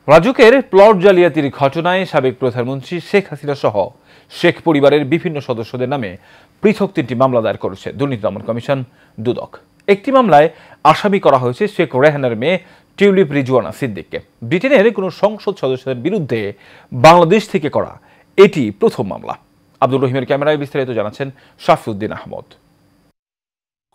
রাজুকের plot জালিয়াতির ঘটনায় সাবেক প্রধানমন্ত্রী শেখ হাসিনা সহ শেখ পরিবারের বিভিন্ন সদস্যদের নামে পৃথক 3টি মামলা দায়ের করেছে দুর্নীতি দমন কমিশন দুদক। একটি মামলায় আসামি করা হয়েছে শেখ রেহানার মেয়ে টিউলিপ রিজওয়ানা সিদ্দিককে। ব্রিটেনের কোনো সংসদ সদস্যদের বিরুদ্ধে বাংলাদেশ থেকে করা এটি প্রথম মামলা। আব্দুর রহিমের ক্যামেরায় বিস্তারিত জানাচ্ছেন শাফিউদ্দিন আহমদ।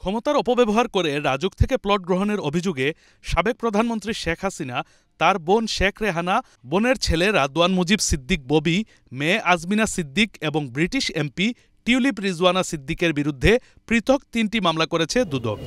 ক্ষমতার অপব্যবহার করে রাজুক থেকে প্লট গ্রহণের অভিযোগে সাবেক প্রধানমন্ত্রী শেখ হাসিনা, তার বোন শেখ রেহানা, বোনের ছেলে রাদওয়ান মুজিব সিদ্দিক ববি, মেয়ে আজমিনা সিদ্দিক এবং ব্রিটিশ এমপি টিউলিপ রিজওয়ানা সিদ্দিকের বিরুদ্ধে পৃথক 3টি মামলা করেছে দুদক।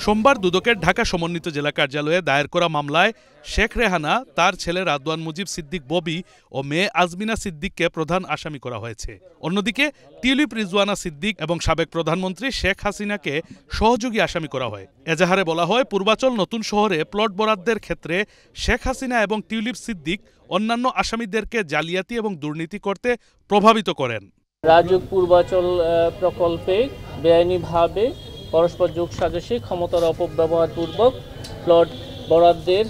সোমবার দুদকের ঢাকা সমন্বিত জেলা কার্যালয়ে দায়ের করা মামলায় শেখ রেহানা, তার ছেলে রাদওয়ান মুজিব সিদ্দিক ববি ও মেয়ে আজমিনা সিদ্দিককে প্রধান আসামি করা হয়েছে। অন্যদিকে টিউলিপ রিজওয়ানা সিদ্দিক এবং সাবেক প্রধানমন্ত্রী শেখ হাসিনাকে সহযোগী আসামি করা হয়। এজাহারে বলা হয়, পূর্বাচল নতুন শহরে প্লট বরাদ্দের ক্ষেত্রে শেখ হাসিনা এবং টিউলিপ সিদ্দিক অন্যান্য আসামিদেরকে জালিয়াতি এবং দুর্নীতি করতে প্রভাবিত করেন। রাজুক পূর্বাচল প্রকল্পে বেআইনিভাবে পরস্পর যোগসাজশে ক্ষমতার অপব্যবহারপূর্বক প্লট বরাদ্দের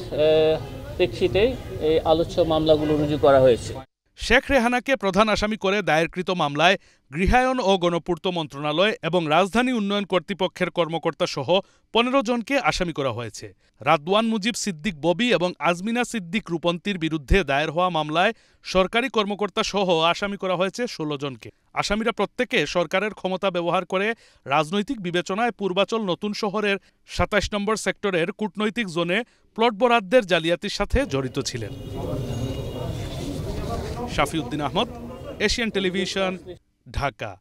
প্রেক্ষিতে এই আলোচ্য মামলাগুলো রুজু করা হয়েছে। শেখ রেহানাকে প্রধান আসামি করে দায়েরকৃত মামলায় গৃহায়ন ও গণপূর্ত মন্ত্রণালয় এবং রাজধানী উন্নয়ন কর্তৃপক্ষের কর্মকর্তা সহ 15 জনকে আসামি করা হয়েছে। রাদওয়ান মুজিব সিদ্দিক ববি এবং আজমিনা সিদ্দিক রূপন্তীর বিরুদ্ধে দায়ের হওয়া মামলায় সরকারি কর্মকর্তা সহ আসামি করা হয়েছে 16 জনকে। আসামিরা প্রত্যেকে সরকারের ক্ষমতা ব্যবহার করে রাজনৈতিক বিবেচনায় পূর্বাচল নতুন শহরের 27 নম্বর সেক্টরের কূটনৈতিক জোনে প্লট বরাদ্দের জালিয়াতির সাথে জড়িত ছিলেন। শাফিউদ্দিন আহমদ, এশিয়ান টেলিভিশন, ঢাকা।